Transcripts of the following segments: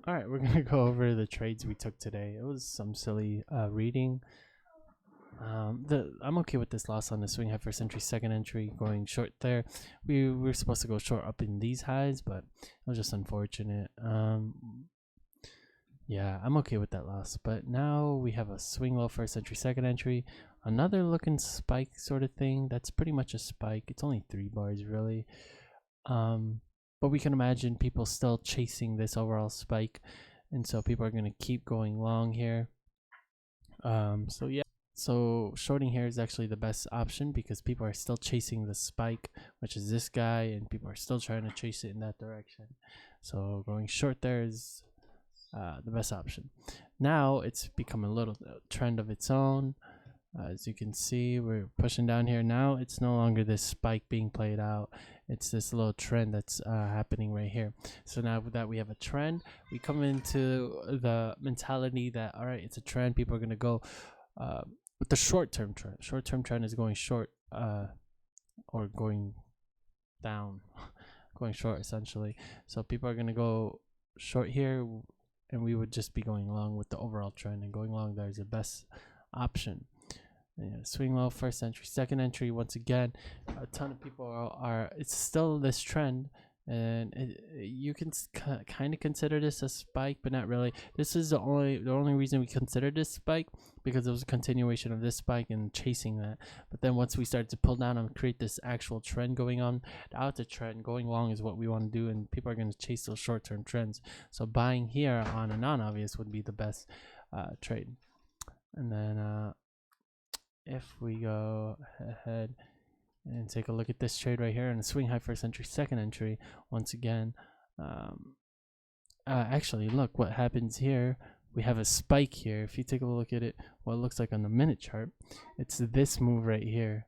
All right, we're gonna go over the trades we took today. It was some silly reading. I'm okay with this loss on the swing high first entry, second entry, going short there. We were supposed to go short up in these highs, but it was just unfortunate. Yeah, I'm okay with that loss. But now we have a swing low first entry, second entry, another looking spike sort of thing. That's pretty much a spike. It's only 3 bars really. But we can imagine people still chasing this overall spike, and so people are going to keep going long here. So yeah, so shorting here is actually the best option because people are still chasing the spike, which is this guy, and people are still trying to chase it in that direction. So going short there is the best option. Now it's become a little trend of its own. As you can see, we're pushing down here. Now it's no longer this spike being played out. It's this little trend that's happening right here. So now that we have a trend, we come into the mentality that, all right, it's a trend. People are going to go with the short-term trend. Short-term trend is going short or going down, going short essentially. So people are going to go short here, and we would just be going along with the overall trend, and going long there is the best option. Yeah, swing low first entry, second entry. Once again, a ton of people are it's still this trend, and you can kind of consider this a spike, but not really. This is the only reason we consider this spike, because it was a continuation of this spike and chasing that. But then once we started to pull down and create this actual trend going on, out the trend going long is what we want to do, and people are going to chase those short-term trends. So buying here on a non-obvious would be the best trade. And then if we go ahead and take a look at this trade right here, and swing high first entry, second entry, once again, actually look what happens here. We have a spike here. If you take a look at it, what it looks like on the minute chart, it's this move right here.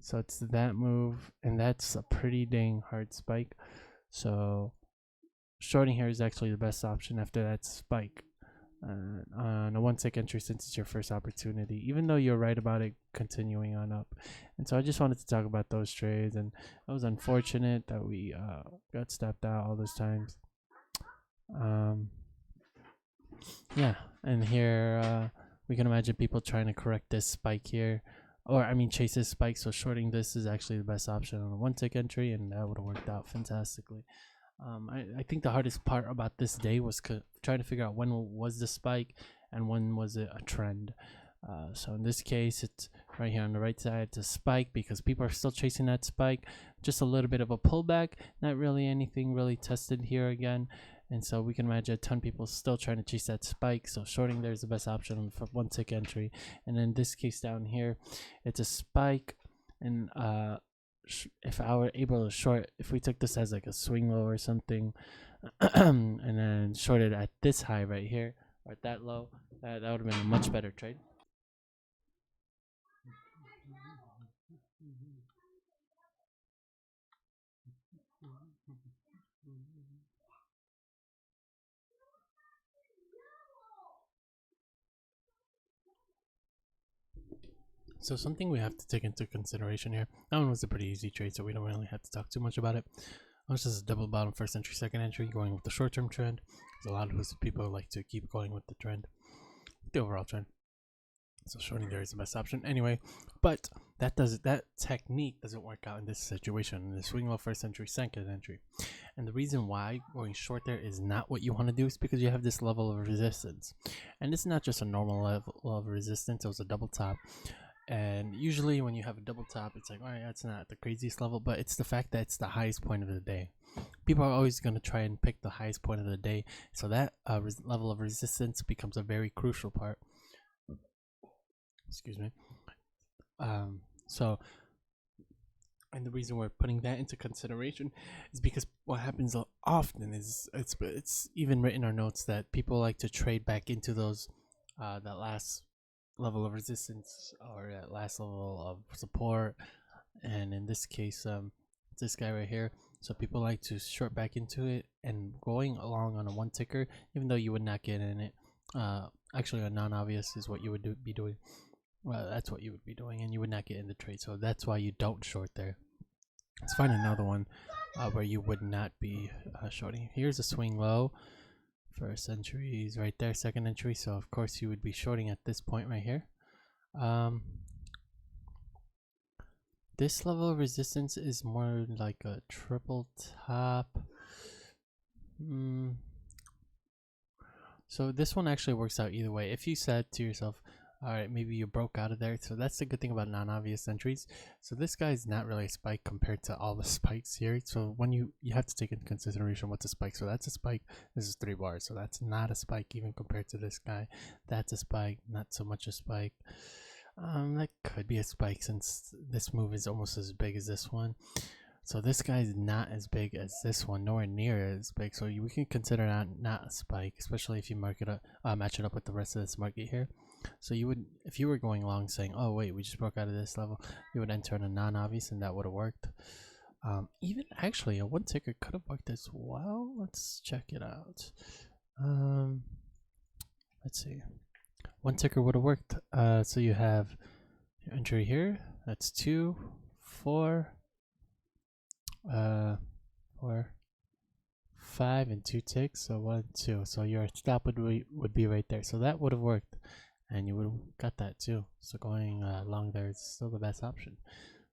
So it's that move, and that's a pretty dang hard spike. So shorting here is actually the best option after that spike. On a 1-tick entry, since it's your first opportunity, even though you're right about it continuing on up. And so I just wanted to talk about those trades, and it was unfortunate that we got stepped out all those times. Yeah, and here we can imagine people trying to correct this spike here, or I mean chase this spike. So shorting this is actually the best option on a 1-tick entry, and that would have worked out fantastically. I think the hardest part about this day was trying to figure out when was the spike and when was it a trend. So in this case, it's right here on the right side. It's a spike because people are still chasing that spike. Just a little bit of a pullback, not really anything really tested here again. And so we can imagine a ton of people still trying to chase that spike. So shorting there is the best option for 1-tick entry. And in this case down here, it's a spike, and if I were able to short, if we took this as like a swing low or something, and then shorted at this high right here or at that low, that would have been a much better trade. So something we have to take into consideration here. That one was a pretty easy trade, so we don't really have to talk too much about it. It was just a double bottom first entry, second entry, going with the short-term trend. Because a lot of people like to keep going with the trend, the overall trend. So shorting there is the best option anyway. But that technique doesn't work out in this situation. In the swing low first entry, second entry. And the reason why going short there is not what you want to do is because you have this level of resistance. And it's not just a normal level of resistance, it was a double top. And usually when you have a double top, it's like, all right, that's not the craziest level, but it's the fact that it's the highest point of the day. People are always going to try and pick the highest point of the day. So that level of resistance becomes a very crucial part. Excuse me. So, and the reason we're putting that into consideration is because what happens often is it's even written in our notes that people like to trade back into those that last level of resistance or that last level of support. And in this case, this guy right here. So people like to short back into it and going along on a 1-ticker, even though you would not get in it. Actually, a non-obvious is what you would be doing. Well, that's what you would be doing, and you would not get in the trade. So that's why you don't short there. Let's find another one where you would not be shorting. Here's a swing low. First entry is right there, second entry, so of course you would be shorting at this point right here. This level of resistance is more like a triple top. So this one actually works out either way. If you said to yourself, all right, maybe you broke out of there. So that's the good thing about non-obvious entries. So this guy is not really a spike compared to all the spikes here. So when you have to take into consideration what's a spike. So that's a spike. This is 3 bars. So that's not a spike even compared to this guy. That's a spike, not so much a spike. That could be a spike since this move is almost as big as this one. So this guy is not as big as this one, nowhere near as big. So we can consider that not a spike, especially if you mark it up, match it up with the rest of this market here. So you would, if you were going long saying, oh wait, we just broke out of this level, you would enter in a non-obvious and that would have worked. Even actually a one ticker could have worked as well. Let's check it out. Let's see. One ticker would have worked. So you have your entry here. That's 2, 4, 4, 5, and 2 ticks. So 1, 2. So your stop would be right there. So that would have worked, and you would have got that too. So going long there is still the best option.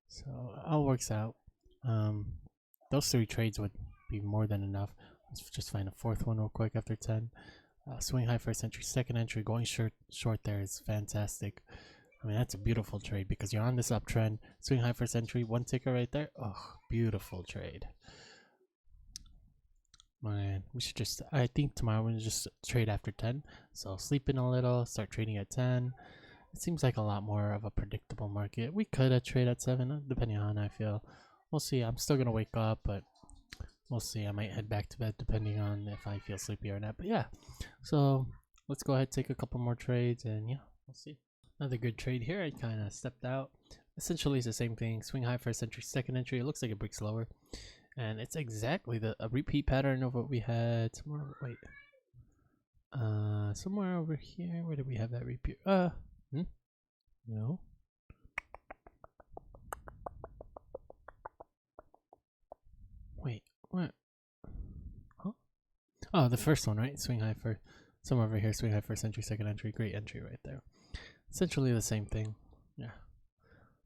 So it all works out. Those 3 trades would be more than enough. Let's just find a 4th one real quick after 10. Swing high first entry, second entry, going short there is fantastic. I mean, that's a beautiful trade because you're on this uptrend. Swing high first entry, 1 ticker right there. Oh, beautiful trade. Man, we should just, I think tomorrow we're going to just trade after 10. So sleep in a little, start trading at 10. It seems like a lot more of a predictable market. We could trade at 7, depending on how I feel. We'll see. I'm still going to wake up, but we'll see. I might head back to bed depending on if I feel sleepy or not. But yeah, so let's go ahead, take a couple more trades, and yeah, we'll see. Another good trade here. I kind of stepped out. Essentially, it's the same thing. Swing high first entry, second entry. It looks like it breaks lower, and it's exactly a repeat pattern of what we had somewhere. Wait, somewhere over here. Where did we have that repeat? No. Wait, what? Huh? Oh, the first one, right? Swing high first. Somewhere over here, swing high first entry, second entry. Great entry right there. Essentially the same thing. Yeah.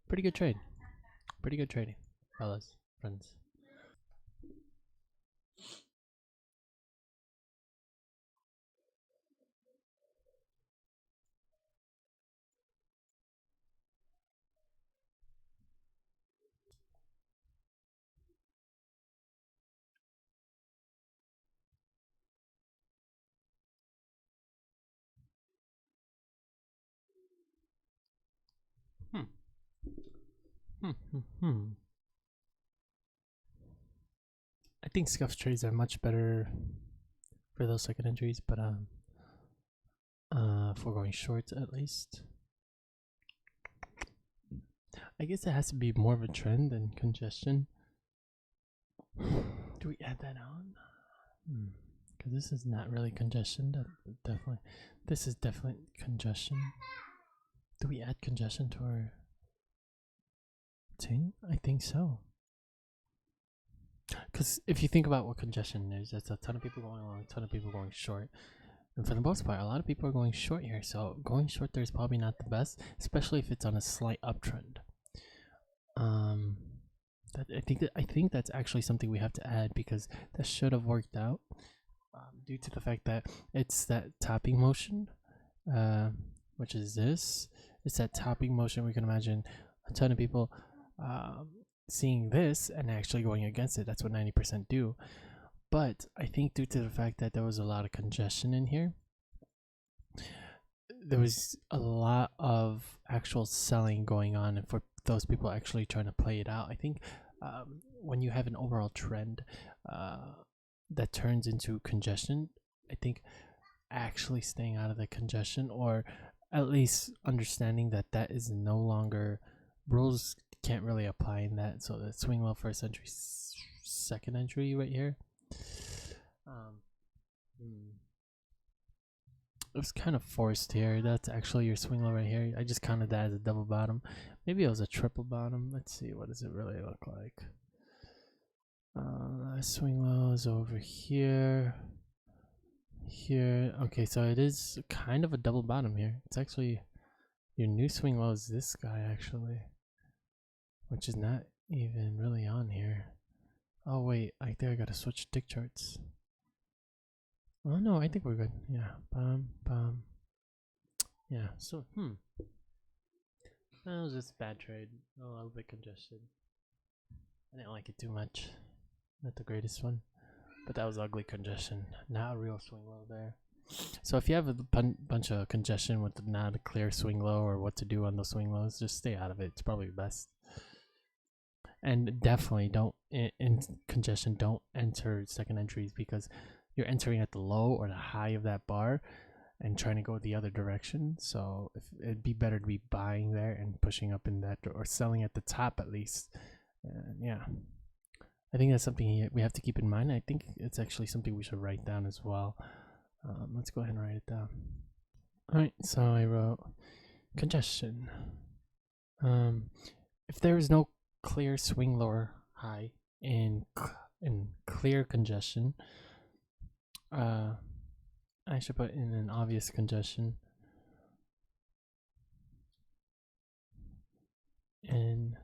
Pretty good trade. Pretty good trading, fellas, friends. I think scuff trades are much better for those second entries, but if we're going short at least. I guess it has to be more of a trend than congestion. Do we add that on? Because this is not really congestion. Definitely, this is definitely congestion. Do we add congestion to our thing? I think so. Because if you think about what congestion is, it's a ton of people going long, a ton of people going short. And for the most part, a lot of people are going short here. So going short there is probably not the best, especially if it's on a slight uptrend. I think that's actually something we have to add because that should have worked out due to the fact that it's that topping motion, which is this. It's that topping motion. We can imagine a ton of people seeing this and actually going against it. That's what 90% do. But I think due to the fact that there was a lot of congestion in here, there was a lot of actual selling going on, and for those people actually trying to play it out. I think when you have an overall trend that turns into congestion, I think actually staying out of the congestion, or at least understanding that that is no longer, rules can't really apply in that. So the swing low first entry, second entry right here. It was kind of forced here. That's actually your swing low right here. I just counted that as a double bottom. Maybe it was a triple bottom. Let's see, what does it really look like? Swing low is over here, here. Okay, so it is kind of a double bottom here. It's actually your new swing low is this guy actually, which is not even really on here. Oh wait, I think I gotta switch tick charts. Oh no, I think we're good. Yeah, yeah. So that was just a bad trade. A little bit congested. I didn't like it too much. Not the greatest one, but that was ugly congestion. Not a real swing low there. So if you have a bunch of congestion with not a clear swing low or what to do on those swing lows, just stay out of it. It's probably best. And definitely don't in congestion. Don't enter second entries because you're entering at the low or the high of that bar and trying to go the other direction. So it'd be better to be buying there and pushing up in that or selling at the top at least. Yeah, I think that's something we have to keep in mind. I think it's actually something we should write down as well. Let's go ahead and write it down. All right, so I wrote congestion. If there is no clear swing lower high in clear congestion, I should put in an obvious congestion and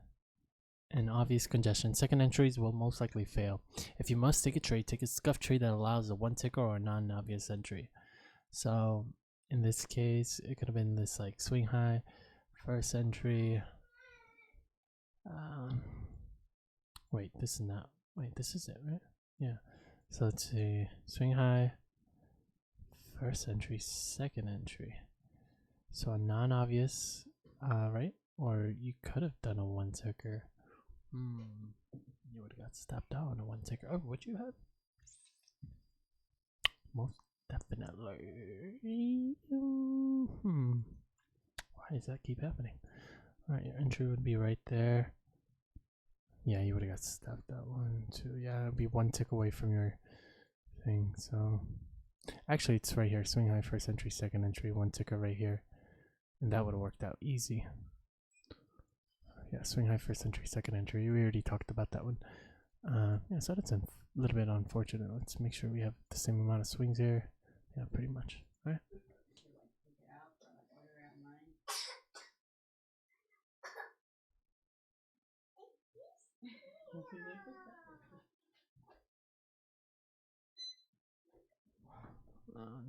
an obvious congestion. Second entries will most likely fail. If you must take a trade, take a scuff trade that allows a one ticker or a non-obvious entry. So in this case, it could have been this like swing high, first entry. Wait, this is not. Wait, this is it, right? Yeah. So let's see, swing high, first entry, second entry. So a non-obvious, right? Or you could have done a one ticker. You would have got stopped out on a one ticker. Oh, would you have? Most definitely. Why does that keep happening? Alright, your entry would be right there. Yeah, you would have got stopped out. 1, 2. Yeah, it'd be one tick away from your thing. So actually, it's right here. Swing high, first entry, second entry, one ticker right here. And that would have worked out easy. Yeah, swing high, first entry, second entry. We already talked about that one. Yeah, so that's a little bit unfortunate. Let's make sure we have the same amount of swings here. Yeah, pretty much. All right.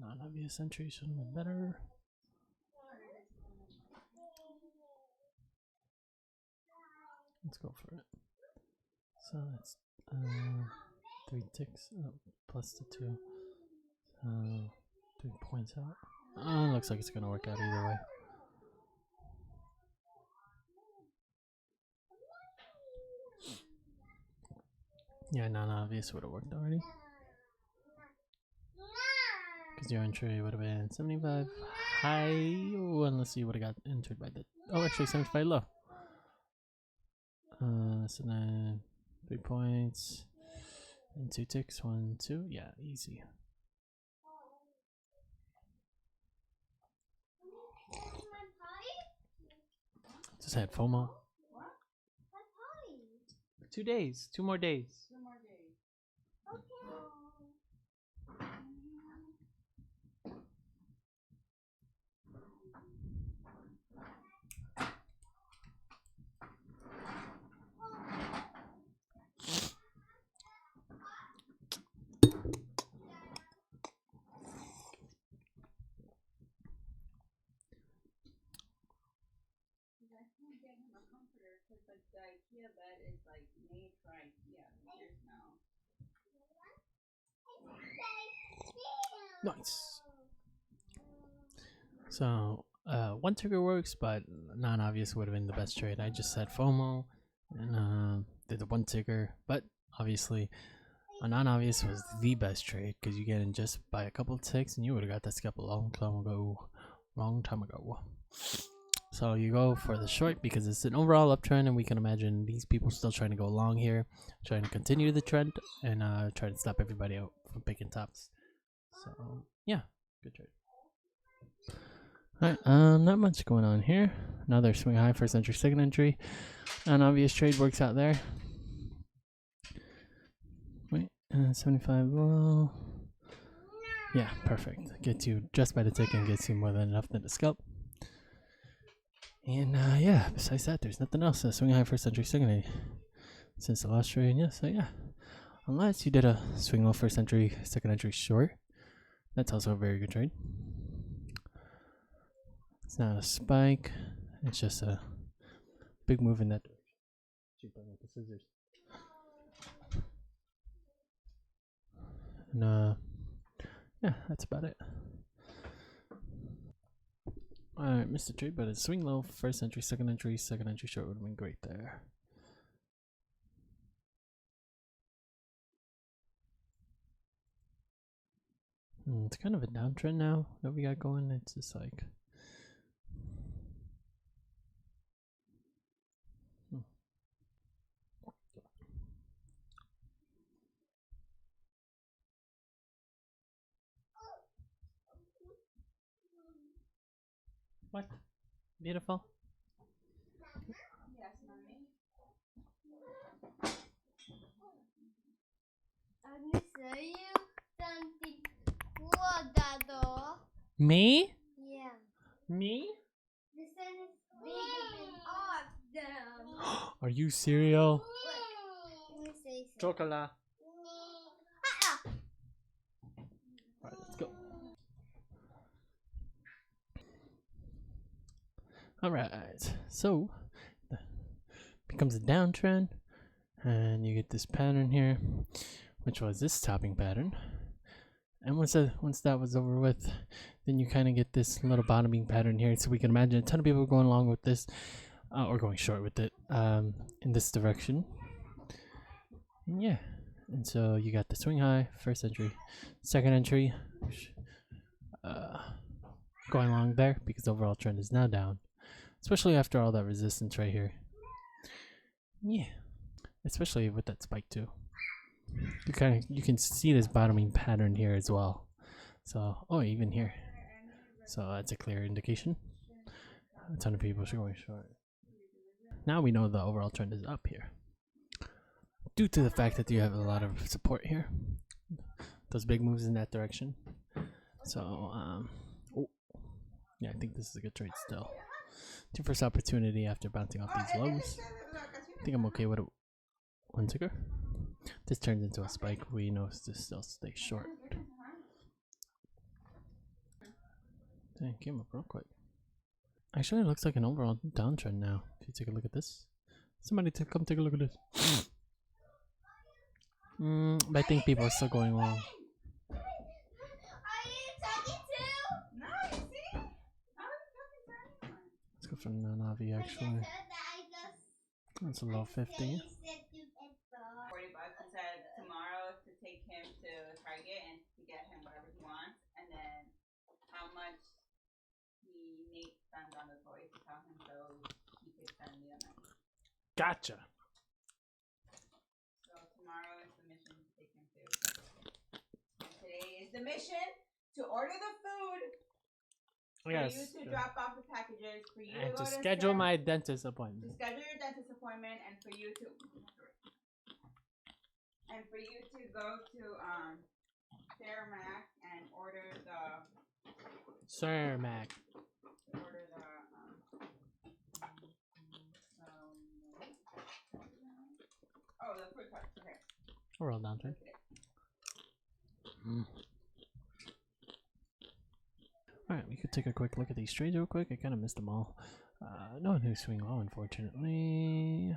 Non-obvious entry should have been better. Let's go for it. So that's 3 ticks plus the 2. 3 points out. Looks like it's gonna work out either way. Yeah, non-obvious would have worked already. Because your entry would have been 75 high, unless you would have got entered by the. Oh, actually 75 low. So then 3 points and 2 ticks. 1, 2. Yeah, easy. Just had FOMO. 2 days. 2 more days. The IKEA bed is like made for IKEA. There's no. Nice. So one ticker works, but non-obvious would have been the best trade. I just said FOMO and did the one ticker, but obviously a non-obvious was the best trade because you get in just by a couple of ticks, and you would have got that scalp a long time ago. So you go for the short because it's an overall uptrend, and we can imagine these people still trying to go long here, trying to continue the trend and try to stop everybody out from picking tops. So yeah, good trade. Alright, not much going on here. Another swing high, first entry, second entry. Non-obvious trade works out there. Wait, 75 low. Yeah, perfect. Gets you just by the tick and gets you more than enough than the scalp. And yeah, besides that, there's nothing else. Swing high first entry, second entry since the last trade. Yeah, so yeah, unless you did a swing low first entry, second entry short, that's also a very good trade. It's not a spike. It's just a big move in that direction. Cheap with the scissors. And yeah, that's about it. Alright, missed the trade, but a swing low, first entry, second entry short would have been great there. It's kind of a downtrend now that we got going. It's just like what? Beautiful. Yes, mommy. I'm gonna show you something cool, Dado. Me? Yeah. Me? The sun is bigger than all of them. Are you cereal? Look, let me say something. Chocolate. Ah! Alright, let's go. Alright, so becomes a downtrend, and you get this pattern here, which was this topping pattern. And once that was over with, then you kind of get this little bottoming pattern here. So we can imagine a ton of people going along with this, or going short with it, in this direction. And yeah, and so you got the swing high, first entry, second entry, going along there because the overall trend is now down. Especially after all that resistance right here. Yeah. Especially with that spike too. You can see this bottoming pattern here as well. So even here. So that's a clear indication. A ton of people are going short. Now we know the overall trend is up here. Due to the fact that you have a lot of support here. Those big moves in that direction. So yeah, I think this is a good trade still. It's your first opportunity after bouncing off these lows. I think I'm okay with it. One ticker. This turns into a spike. We know to still stay short. Dang, came up real quick. Actually, it looks like an overall downtrend now. If you take a look at this. Somebody come take a look at this. But I think people are still going long. Let's go for Nanavi actually. That's a low 50. $40. He said tomorrow to take him to Target and to get him whatever he wants, and then how much Nate spends on the toys to tell him so he could send me the money. Gotcha. So tomorrow is the mission to take him to. And today is the mission to order the food. For you to drop off the packages, for you and to go to schedule my dentist appointment. To schedule your dentist appointment, and for you to go to Cermak and order the Cermak. Order the the fruit tarts. Okay. We're all downtrend. Alright, we could take a quick look at these trades real quick. I kind of missed them all. No new swing low, unfortunately.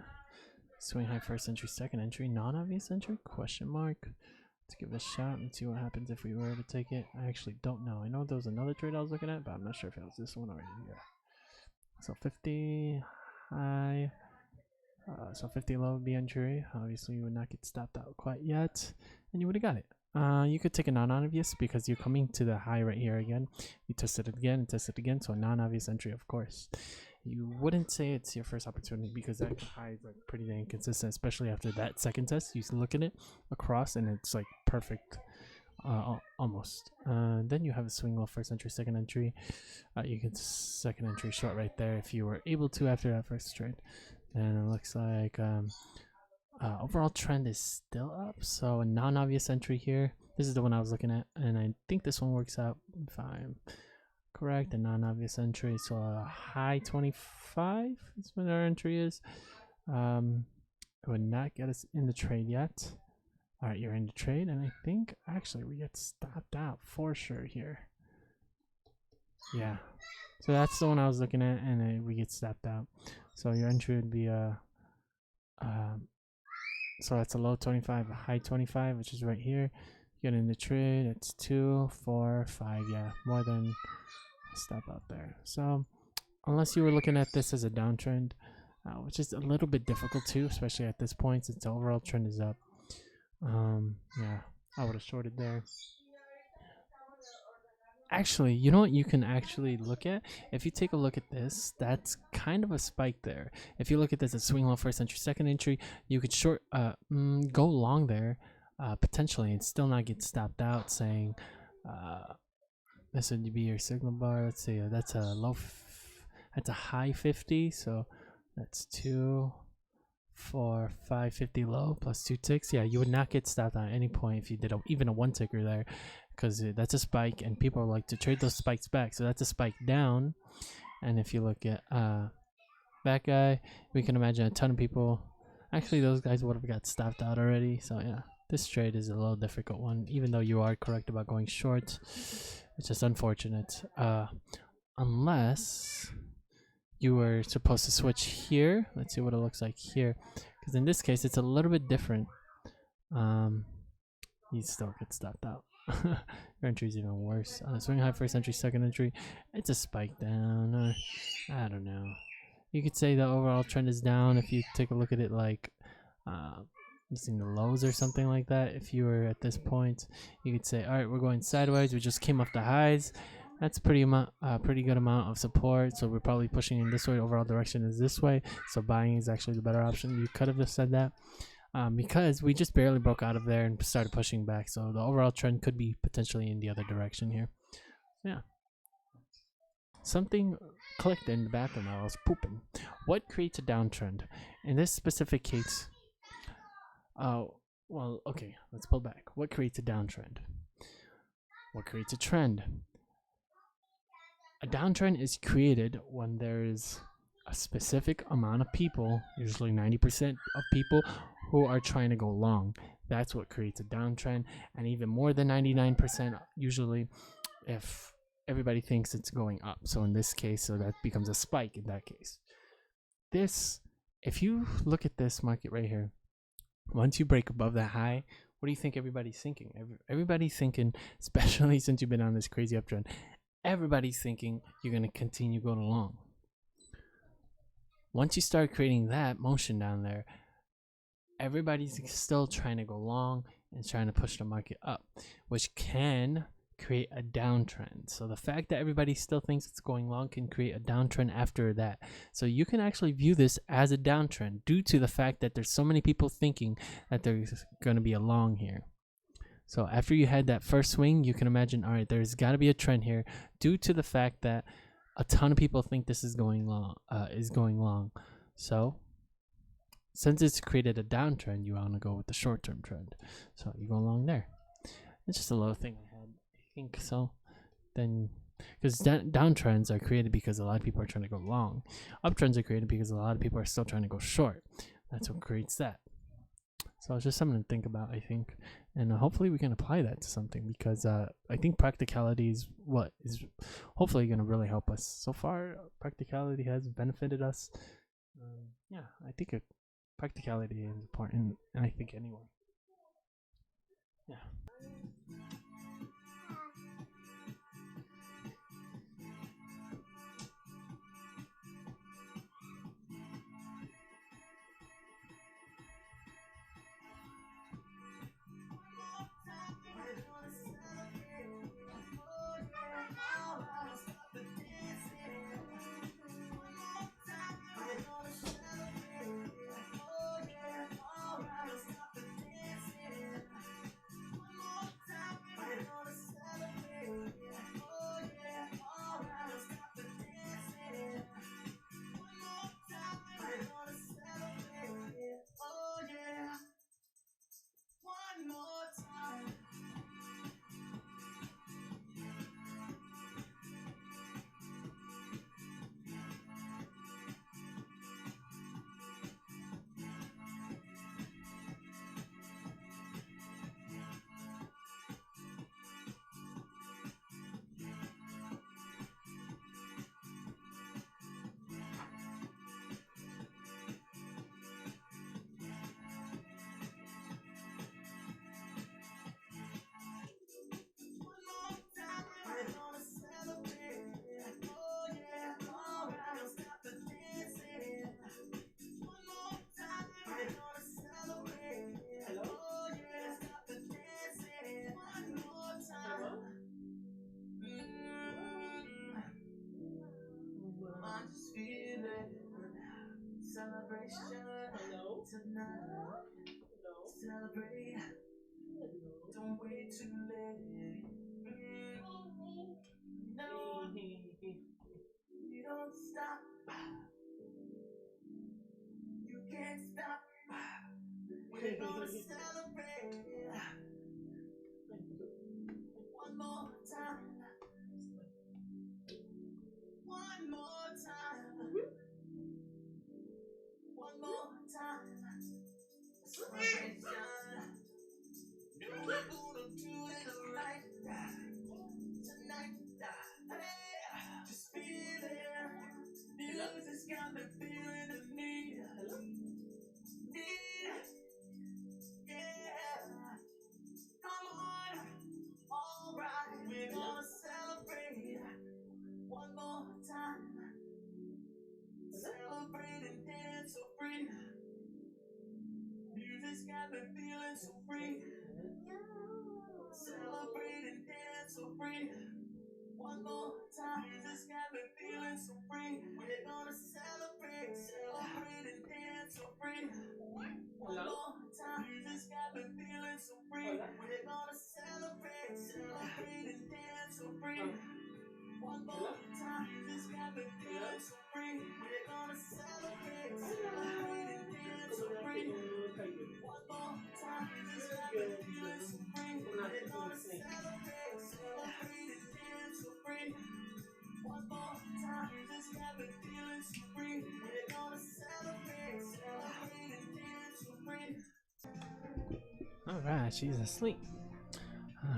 Swing high first entry, second entry, non-obvious entry? Question mark. Let's give it a shot and see what happens if we were to take it. I actually don't know. I know there was another trade I was looking at, but I'm not sure if it was this one or here. So 50 high. So 50 low would be entry. Obviously, you would not get stopped out quite yet, and you would have got it. You could take a non-obvious because you're coming to the high right here again. You test it again and test it again, so a non-obvious entry, of course. You wouldn't say it's your first opportunity because that high is like pretty dang consistent, especially after that second test. You look at it across and it's like perfect, almost. Then you have a swing low first entry, second entry. You can second entry short right there if you were able to after that first trade. And it looks like overall trend is still up. So a non-obvious entry here. This is the one I was looking at, and I think this one works out if I'm correct. A non-obvious entry, so a high 25 is what our entry is. It would not get us in the trade yet. All right, you're in the trade, and I think actually we get stopped out for sure here. Yeah, so that's the one I was looking at, and we get stopped out. So your entry would be so that's a low 25, a high 25, which is right here. Get in the trade. It's 2, 4, 5. Yeah, more than a stop out there. So unless you were looking at this as a downtrend, which is a little bit difficult too, especially at this point since the overall trend is up. Yeah, I would have shorted there. Actually, you know what you can actually look at? If you take a look at this, that's kind of a spike there. If you look at this as swing low first entry, second entry, you could short go long there potentially and still not get stopped out, saying this would be your signal bar. Let's see, that's a that's a high 50, so that's 2, 4, 5, 50 low plus 2 ticks. Yeah, you would not get stopped at any point if you did even a 1 ticker there, because that's a spike and people like to trade those spikes back. So that's a spike down. And if you look at that guy, we can imagine a ton of people. Actually, those guys would have got stopped out already. So yeah, this trade is a little difficult one, even though you are correct about going short. It's just unfortunate. Unless you were supposed to switch here. Let's see what it looks like here, because in this case it's a little bit different. You still get stopped out. Your entry is even worse. On a swing high first entry, second entry, it's a spike down. I don't know. You could say the overall trend is down if you take a look at it like using the lows or something like that. If you were at this point, you could say, all right, we're going sideways. We just came off the highs. That's pretty good amount of support. So we're probably pushing in this way. Overall direction is this way. So buying is actually the better option. You could have just said that. Because we just barely broke out of there and started pushing back. So the overall trend could be potentially in the other direction here. Yeah. Something clicked in the bathroom while I was pooping. What creates a downtrend? In this specific case, well, okay, let's pull back. What creates a downtrend? What creates a trend? A downtrend is created when there is a specific amount of people, usually 90% of people, who are trying to go long. That's what creates a downtrend, and even more than 99% usually if everybody thinks it's going up. So in this case, so that becomes a spike in that case. This, if you look at this market right here, once you break above that high, what do you think everybody's thinking? Everybody's thinking, especially since you've been on this crazy uptrend, everybody's thinking you're going to continue going long. Once you start creating that motion down there, everybody's still trying to go long and trying to push the market up, which can create a downtrend. So the fact that everybody still thinks it's going long can create a downtrend after that. So you can actually view this as a downtrend due to the fact that there's so many people thinking that there's going to be a long here. So after you had that first swing, you can imagine, all right, there's got to be a trend here due to the fact that a ton of people think this is going long. So since it's created a downtrend, you want to go with the short-term trend. So you go along there. It's just a little thing I had. I think so. Then, because downtrends are created because a lot of people are trying to go long. Uptrends are created because a lot of people are still trying to go short. That's what creates that. So it's just something to think about, I think. And hopefully we can apply that to something, because I think practicality is what is hopefully going to really help us. So far, practicality has benefited us. Yeah, I think practicality is important, and I think anyway. Yeah. Alright, she's asleep.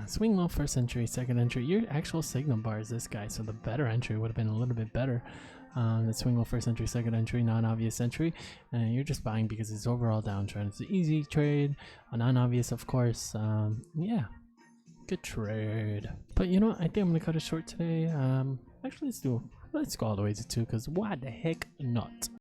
Swing low first entry, second entry. Your actual signal bar is this guy, so the better entry would have been a little bit better. The swing low first entry, second entry, non-obvious entry. And you're just buying because it's overall downtrend. It's an easy trade, a non-obvious, of course. Yeah, good trade. But you know what? I think I'm gonna cut it short today. Actually, let's go all the way to 2, because why the heck not?